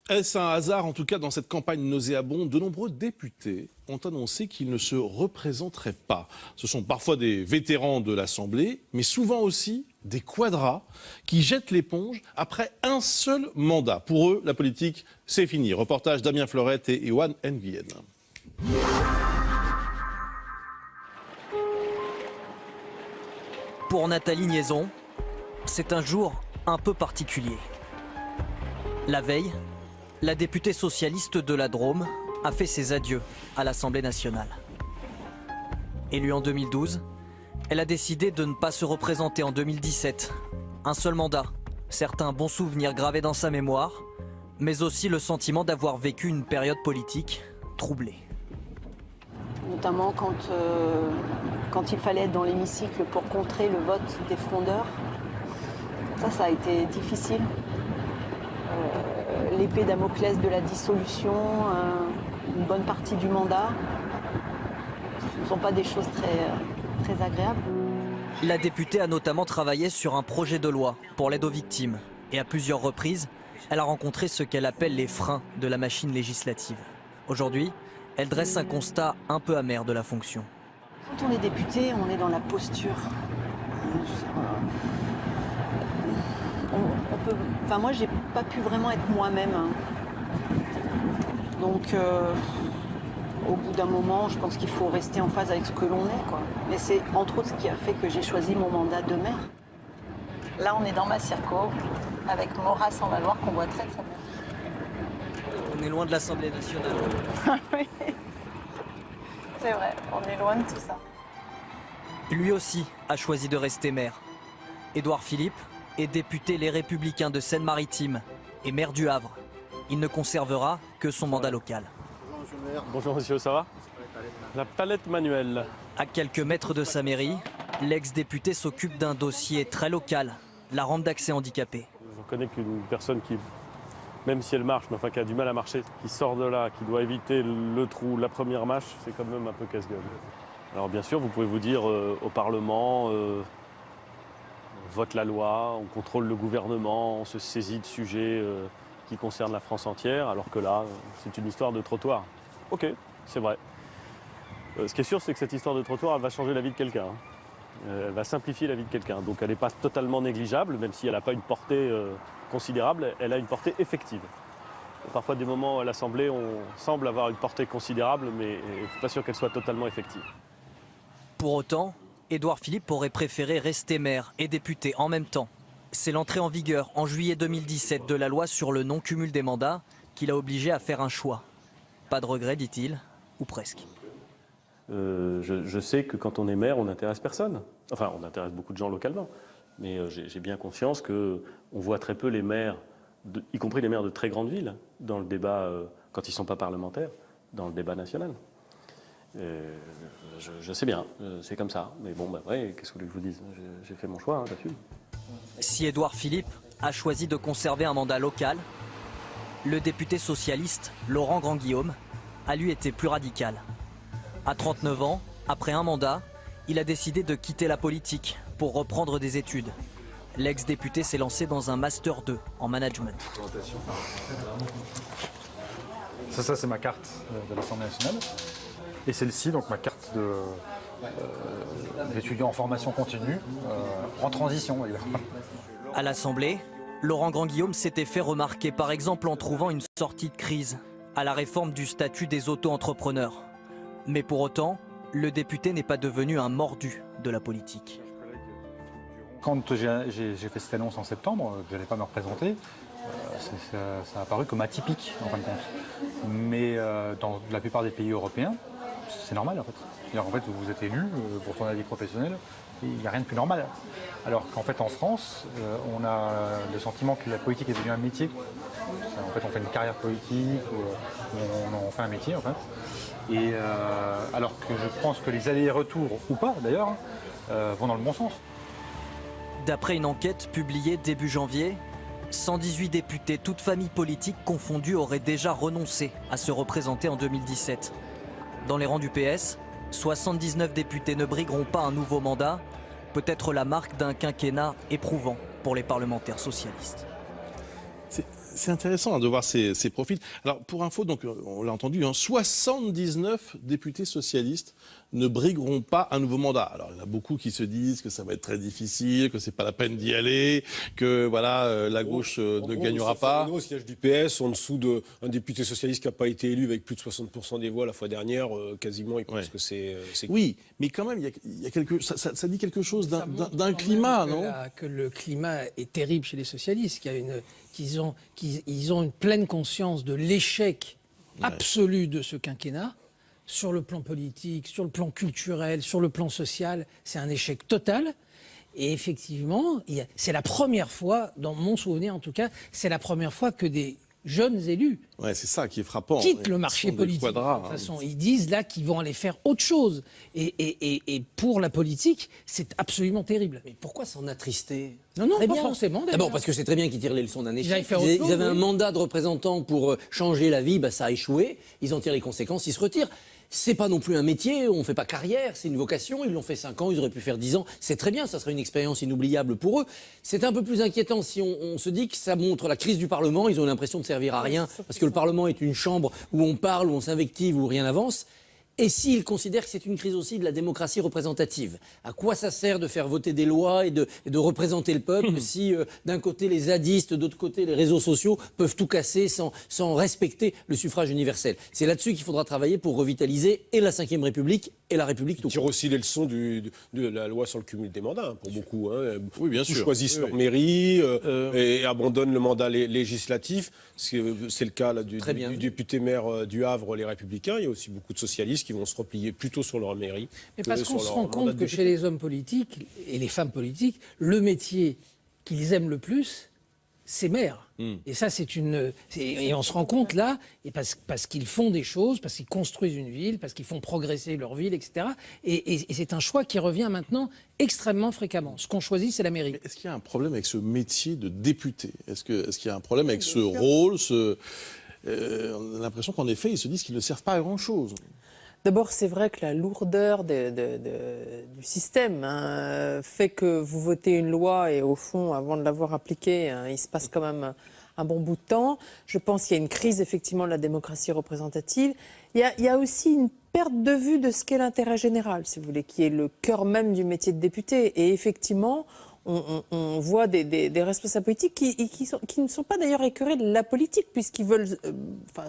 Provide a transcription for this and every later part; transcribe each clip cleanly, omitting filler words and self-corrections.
Est-ce un hasard, en tout cas, dans cette campagne nauséabonde? De nombreux députés ont annoncé qu'ils ne se représenteraient pas. Ce sont parfois des vétérans de l'Assemblée, mais souvent aussi des quadras qui jettent l'éponge après un seul mandat. Pour eux, la politique, c'est fini. Reportage Damien Florette et Ewan Nguyen. Pour Nathalie Niaison, c'est un jour un peu particulier. La veille, la députée socialiste de la Drôme a fait ses adieux à l'Assemblée nationale. Élue en 2012, elle a décidé de ne pas se représenter en 2017. Un seul mandat, certains bons souvenirs gravés dans sa mémoire, mais aussi le sentiment d'avoir vécu une période politique troublée. Notamment quand il fallait être dans l'hémicycle pour contrer le vote des frondeurs. Ça a été difficile. L'épée Damoclès de la dissolution, une bonne partie du mandat, ce ne sont pas des choses très agréables. La députée a notamment travaillé sur un projet de loi pour l'aide aux victimes. Et à plusieurs reprises, elle a rencontré ce qu'elle appelle les freins de la machine législative. Aujourd'hui, elle dresse un constat un peu amer de la fonction. Quand on est député, on est dans la posture. Moi, j'ai pas pu vraiment être moi-même. Donc, au bout d'un moment, je pense qu'il faut rester en phase avec ce que l'on est, quoi. Mais c'est entre autres ce qui a fait que j'ai choisi mon mandat de maire. Là, on est dans ma circo, avec Maura sans Valoir, qu'on voit très très bien. On est loin de l'Assemblée nationale. Oui, c'est vrai, on est loin de tout ça. Lui aussi a choisi de rester maire. Édouard Philippe est député Les Républicains de Seine-Maritime et maire du Havre. Il ne conservera que son mandat local. Bonjour monsieur, ça va? La palette manuelle. À quelques mètres de sa mairie, l'ex-député s'occupe d'un dossier très local, la rampe d'accès handicapé. Je connais qu'une personne qui, même si elle marche, mais enfin qui a du mal à marcher, qui sort de là, qui doit éviter le trou, la première mâche, c'est quand même un peu casse-gueule. Alors bien sûr, vous pouvez vous dire au Parlement, on vote la loi, on contrôle le gouvernement, on se saisit de sujets qui concernent la France entière, alors que là, c'est une histoire de trottoir. Ok, c'est vrai. Ce qui est sûr, c'est que cette histoire de trottoir, elle va changer la vie de quelqu'un. Elle va simplifier la vie de quelqu'un. Donc elle n'est pas totalement négligeable, même si elle n'a pas une portée considérable, elle a une portée effective. Parfois, des moments à l'Assemblée, on semble avoir une portée considérable, mais je ne suis pas sûr qu'elle soit totalement effective. Pour autant, Édouard Philippe aurait préféré rester maire et député en même temps. C'est l'entrée en vigueur en juillet 2017 de la loi sur le non-cumul des mandats qui l'a obligé à faire un choix. Pas de regret, dit-il, ou presque. Je sais que quand on est maire, on n'intéresse personne. Enfin, on intéresse beaucoup de gens localement. Mais j'ai bien conscience qu'on voit très peu les maires, y compris les maires de très grandes villes, dans le débat, quand ils ne sont pas parlementaires, dans le débat national. Je sais bien, c'est comme ça. Mais bon, après, qu'est-ce que vous voulez que je vous dise? J'ai fait mon choix là-dessus. Si Édouard Philippe a choisi de conserver un mandat local, le député socialiste Laurent Grandguillaume a lui été plus radical. À 39 ans, après un mandat, il a décidé de quitter la politique pour reprendre des études. L'ex-député s'est lancé dans un Master 2 en management. Ça c'est ma carte de l'Assemblée nationale. Et celle-ci, donc ma carte d'étudiant en formation continue, en transition d'ailleurs. À l'Assemblée, Laurent Grandguillaume s'était fait remarquer par exemple en trouvant une sortie de crise à la réforme du statut des auto-entrepreneurs. Mais pour autant, le député n'est pas devenu un mordu de la politique. Quand j'ai fait cette annonce en septembre, que je n'allais pas me représenter, ça a apparu comme atypique en fin de compte. Mais dans la plupart des pays européens, c'est normal en fait. C'est-à-dire, en fait, vous êtes élu pour ton avis professionnel, il n'y a rien de plus normal. Alors qu'en fait en France, on a le sentiment que la politique est devenue un métier. En fait, on fait une carrière politique, on en fait un métier en fait. Et alors que je pense que les allers-retours, ou pas d'ailleurs, vont dans le bon sens. D'après une enquête publiée début janvier, 118 députés, toutes familles politiques confondues, auraient déjà renoncé à se représenter en 2017. Dans les rangs du PS, 79 députés ne brigueront pas un nouveau mandat, peut-être la marque d'un quinquennat éprouvant pour les parlementaires socialistes. C'est intéressant de voir ces profils. Alors, pour info, donc, on l'a entendu, 79 députés socialistes ne brigueront pas un nouveau mandat. Alors, il y en a beaucoup qui se disent que ça va être très difficile, que c'est pas la peine d'y aller, que voilà, la gauche ne gagnera pas. Au siège du PS, en dessous d'un député socialiste qui n'a pas été élu avec plus de 60% des voix la fois dernière, quasiment, il pense que c'est... Oui, mais quand même, il y a ça dit quelque chose d'un climat, non ? Que le climat est terrible chez les socialistes, qu'ils ont une pleine conscience de l'échec absolu de ce quinquennat, sur le plan politique, sur le plan culturel, sur le plan social. C'est un échec total. Et effectivement, c'est la première fois, dans mon souvenir en tout cas, c'est la première fois que des jeunes élus c'est ça qui est frappant. Quittent le marché politique. De toute façon, ils disent là qu'ils vont aller faire autre chose. Et pour la politique, c'est absolument terrible. Mais pourquoi s'en attrister ? Non, très pas bien. Forcément. D'abord parce que c'est très bien qu'ils tirent les leçons d'un échec. Ils avaient un mandat de représentant pour changer la vie, ça a échoué. Ils en tirent les conséquences, ils se retirent. C'est pas non plus un métier, on fait pas carrière, c'est une vocation. Ils l'ont fait 5 ans, ils auraient pu faire 10 ans. C'est très bien, ça serait une expérience inoubliable pour eux. C'est un peu plus inquiétant si on se dit que ça montre la crise du Parlement. Ils ont l'impression de servir à rien parce que le Parlement est une chambre où on parle, où on s'invective, où rien n'avance. Et s'ils considèrent que c'est une crise aussi de la démocratie représentative, à quoi ça sert de faire voter des lois et de représenter le peuple si d'un côté les zadistes, de l'autre côté les réseaux sociaux peuvent tout casser sans respecter le suffrage universel. C'est là-dessus qu'il faudra travailler pour revitaliser et la Ve République et la République tout court. Ils tirent aussi les leçons de la loi sur le cumul des mandats, pour beaucoup. Oui, bien sûr. Ils choisissent leur mairie et abandonnent le mandat législatif. C'est le cas là, du député maire du Havre, les Républicains. Il y a aussi beaucoup de socialistes qui vont se replier plutôt sur leur mairie. Mais parce qu'on se rend compte que chez les hommes politiques et les femmes politiques, le métier qu'ils aiment le plus, c'est maire. Et ça, et on se rend compte là, et parce qu'ils font des choses, parce qu'ils construisent une ville, parce qu'ils font progresser leur ville, etc. Et c'est un choix qui revient maintenant extrêmement fréquemment. Ce qu'on choisit, c'est la mairie. Mais est-ce qu'il y a un problème avec ce métier de député ? Est-ce qu'il y a un problème avec ce rôle on a l'impression qu'en effet, ils se disent qu'ils ne servent pas à grand-chose. D'abord, c'est vrai que la lourdeur du système fait que vous votez une loi et au fond, avant de l'avoir appliquée, il se passe quand même un bon bout de temps. Je pense qu'il y a une crise effectivement de la démocratie représentative. Il y a aussi une perte de vue de ce qu'est l'intérêt général, si vous voulez, qui est le cœur même du métier de député. Et effectivement, on voit des responsables politiques qui ne sont pas d'ailleurs écœurés de la politique, puisqu'ils veulent,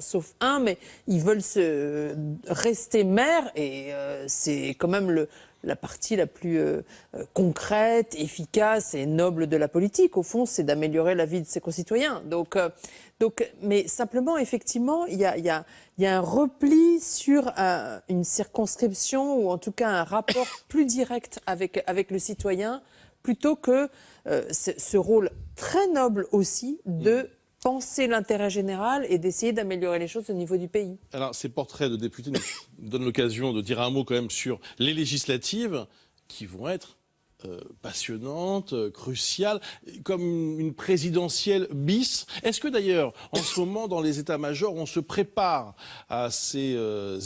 sauf un, mais ils veulent rester maire, et c'est quand même la partie la plus concrète, efficace et noble de la politique. Au fond, c'est d'améliorer la vie de ses concitoyens. Mais simplement, effectivement, il y a un repli sur une circonscription, ou en tout cas un rapport plus direct avec le citoyen, plutôt que ce rôle très noble aussi de penser l'intérêt général et d'essayer d'améliorer les choses au niveau du pays. Alors, ces portraits de députés nous donnent l'occasion de dire un mot quand même sur les législatives qui vont être passionnantes, cruciales, comme une présidentielle bis. Est-ce que d'ailleurs, en ce moment, dans les états-majors, on se prépare à ces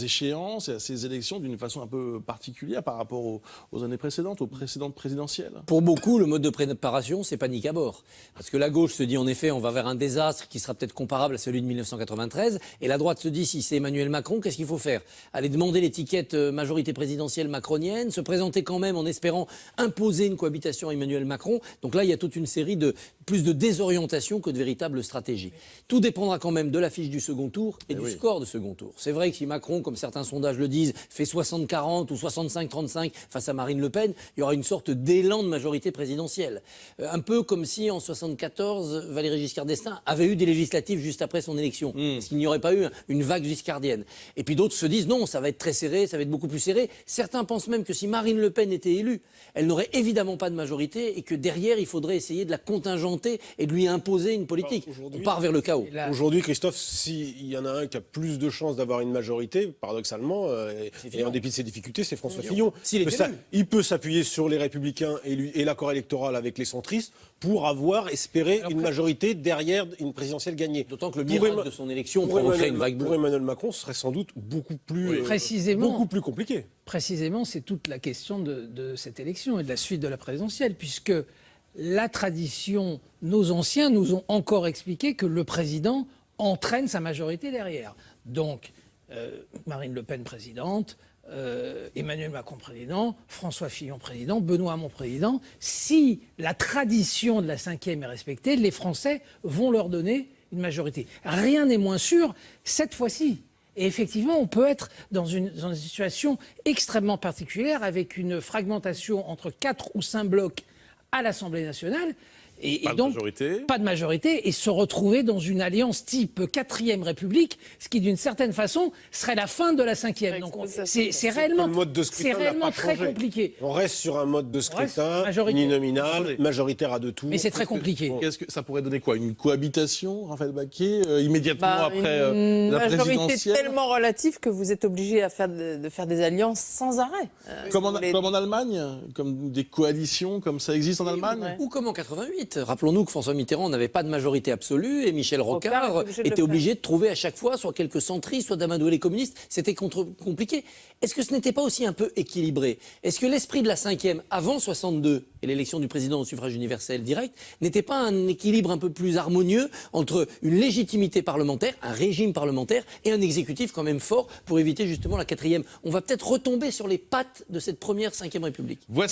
échéances et à ces élections d'une façon un peu particulière par rapport aux années précédentes, aux précédentes présidentielles ? Pour beaucoup, le mode de préparation, c'est panique à bord. Parce que la gauche se dit, en effet, on va vers un désastre qui sera peut-être comparable à celui de 1993. Et la droite se dit, si c'est Emmanuel Macron, qu'est-ce qu'il faut faire ? Aller demander l'étiquette majorité présidentielle macronienne, se présenter quand même en espérant imposer une cohabitation à Emmanuel Macron. Donc là, il y a toute une série plus de désorientation que de véritable stratégie. Tout dépendra quand même de l'affiche du second tour et du score de second tour. C'est vrai que si Macron, comme certains sondages le disent, fait 60-40 ou 65-35 face à Marine Le Pen, il y aura une sorte d'élan de majorité présidentielle. Un peu comme si en 74, Valéry Giscard d'Estaing avait eu des législatives juste après son élection. Parce qu'il n'y aurait pas eu une vague giscardienne. Et puis d'autres se disent non, ça va être très serré, ça va être beaucoup plus serré. Certains pensent même que si Marine Le Pen était élue, elle n'aurait évidemment pas de majorité et que derrière, il faudrait essayer de la contingenter et de lui imposer une politique. On part vers le chaos. Aujourd'hui, Christophe, s'il y en a un qui a plus de chances d'avoir une majorité, paradoxalement, et en dépit de ses difficultés, c'est François Fillon. Il peut s'appuyer sur les Républicains et l'accord électoral avec les centristes pour espérer une majorité derrière une présidentielle gagnée. D'autant que le miracle de son élection provoquerait une vague bleue. Pour Emmanuel Macron, ce serait sans doute beaucoup plus compliqué. Précisément, c'est toute la question de cette élection et de la suite de la présidentielle, puisque la tradition, nos anciens nous ont encore expliqué que le président entraîne sa majorité derrière. Donc, Marine Le Pen présidente, Emmanuel Macron président, François Fillon président, Benoît Hamon président. Si la tradition de la 5e est respectée, les Français vont leur donner une majorité. Rien n'est moins sûr cette fois-ci. Et effectivement, on peut être dans une situation extrêmement particulière avec une fragmentation entre 4 ou 5 blocs à l'Assemblée nationale. Et donc, pas de majorité, et se retrouver dans une alliance type 4e République, ce qui d'une certaine façon serait la fin de la 5e. Donc c'est réellement, très compliqué. On reste sur un mode de scrutin uninominal, majoritaire à 2 tours. Mais c'est très compliqué. Qu'est-ce que ça pourrait donner quoi? Une cohabitation, Raphaël Baquet, immédiatement après la présidentielle? Une majorité tellement relative que vous êtes obligé de faire des alliances sans arrêt. Comme en Allemagne? Comme des coalitions, comme ça existe en Allemagne? Ou comme en 88. Rappelons-nous que François Mitterrand n'avait pas de majorité absolue et Michel Rocard était obligé de trouver à chaque fois soit quelques centristes, soit d'amadouer les communistes. C'était compliqué. Est-ce que ce n'était pas aussi un peu équilibré? Est-ce que l'esprit de la 5e, avant 62 et l'élection du président au suffrage universel direct, n'était pas un équilibre un peu plus harmonieux entre une légitimité parlementaire, un régime parlementaire et un exécutif quand même fort pour éviter justement la 4e? On va peut-être retomber sur les pattes de cette première 5e République. Voici